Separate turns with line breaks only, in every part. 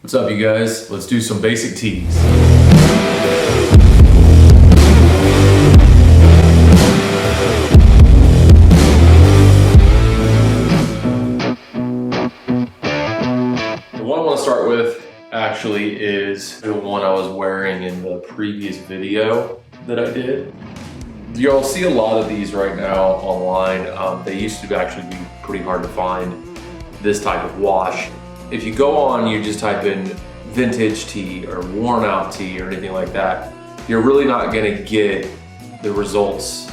What's up, you guys? Let's do some basic tees. The one I want to start with actually is the one I was wearing in the previous video that I did. You'll see a lot of these right now online. They used to actually be pretty hard to find, this type of wash. If you go on, you just type in vintage tee or worn out tee or anything like that, you're really not gonna get the results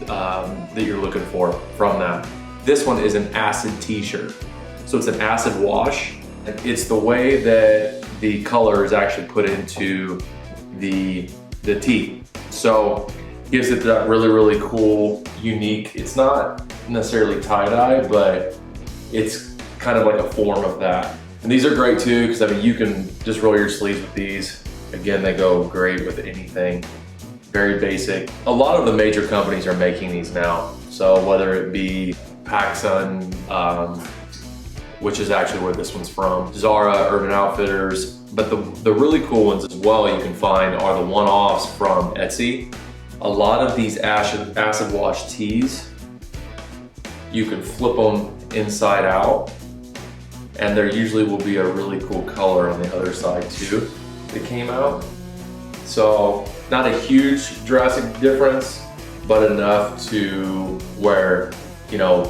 that you're looking for from that. This one is an acid t-shirt. So it's an acid wash. It's the way that the color is actually put into the tee. So gives it that really, really cool, unique, it's not necessarily tie-dye, but it's kind of like a form of that. And these are great too, because I mean, you can just roll your sleeves with these. Again, they go great with anything. Very basic. A lot of the major companies are making these now. So whether it be PacSun, which is actually where this one's from, Zara, Urban Outfitters, but the really cool ones as well you can find are the one-offs from Etsy. A lot of these acid wash tees, you can flip them inside out, and there usually will be a really cool color on the other side too that came out. So not a huge drastic difference, but enough to where, you know,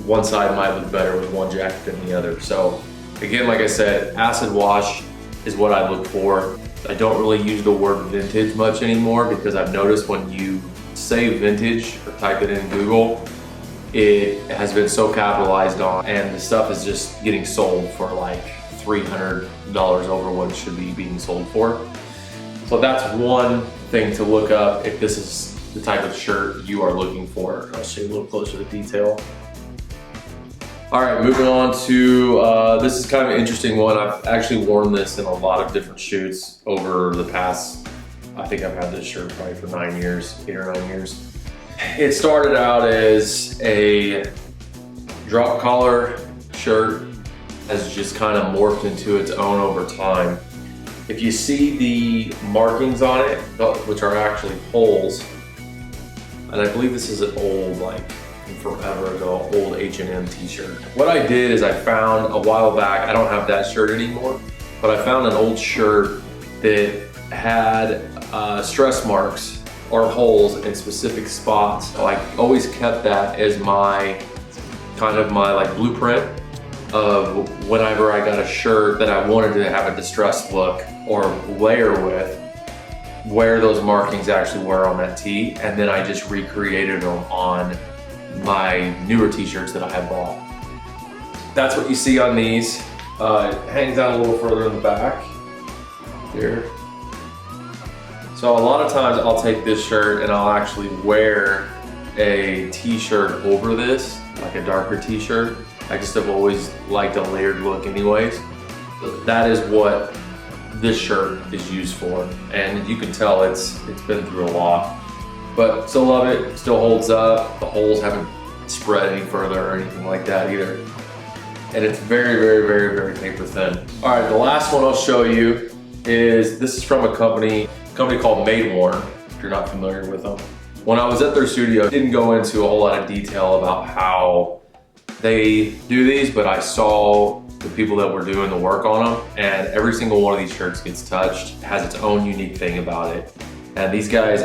one side might look better with one jacket than the other. So again, like I said, acid wash is what I look for. I don't really use the word vintage much anymore, because I've noticed when you say vintage or type it in Google, it has been so capitalized on, and the stuff is just getting sold for like $300 over what it should be being sold for. So that's one thing to look up if this is the type of shirt you are looking for. I'll show you a little closer to detail. All right, moving on to, this is kind of an interesting one. I've actually worn this in a lot of different shoots over the past, I think I've had this shirt probably for 9 years, 8 or 9 years. It started out as a drop collar shirt, has just kind of morphed into its own over time. If you see the markings on it, which are actually holes, and I believe this is an old, like forever ago, old H&M t-shirt. What I did is I found a while back, I don't have that shirt anymore, but I found an old shirt that had stress marks or holes in specific spots. So I always kept that as my kind of my like blueprint of whenever I got a shirt that I wanted to have a distressed look or layer with, where those markings actually were on that tee, and then I just recreated them on my newer t-shirts that I had bought. That's what you see on these. It hangs out a little further in the back here. So a lot of times I'll take this shirt and I'll actually wear a t-shirt over this, like a darker t-shirt. I just have always liked a layered look anyways. So that is what this shirt is used for. And you can tell it's been through a lot. But still love it, still holds up. The holes haven't spread any further or anything like that either. And it's very, very, very, very paper thin. All right, the last one I'll show you is, this is from a company called Made Worn, if you're not familiar with them. When I was at their studio, I didn't go into a whole lot of detail about how they do these, but I saw the people that were doing the work on them, and every single one of these shirts gets touched, has its own unique thing about it. And these guys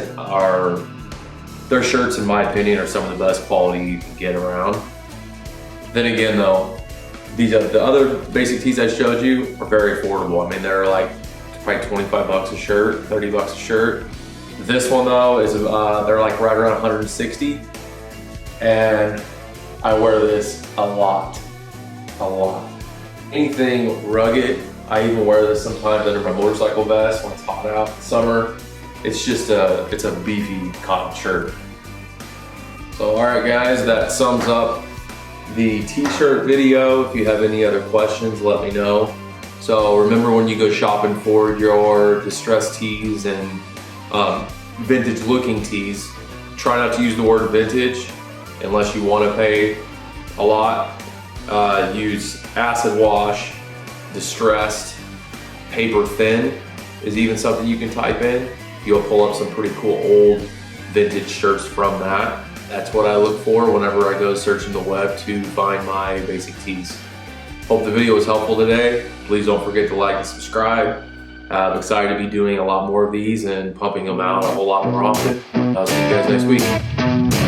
their shirts, in my opinion, are some of the best quality you can get around. Then again though, the other basic tees I showed you are very affordable. I mean, they're like probably 25 bucks a shirt, 30 bucks a shirt. This one though is, they're like right around 160. And I wear this a lot. Anything rugged, I even wear this sometimes under my motorcycle vest when it's hot out in summer. It's just it's a beefy cotton shirt. So all right guys, that sums up the t-shirt video. If you have any other questions, let me know. So remember, when you go shopping for your distressed tees and vintage looking tees, try not to use the word vintage unless you want to pay a lot. Use acid wash, distressed, paper thin is even something you can type in. You'll pull up some pretty cool old vintage shirts from that. That's what I look for whenever I go searching the web to find my basic tees. Hope the video was helpful today. Please don't forget to like and subscribe. I'm excited to be doing a lot more of these and pumping them out a whole lot more often. I'll see you guys next week.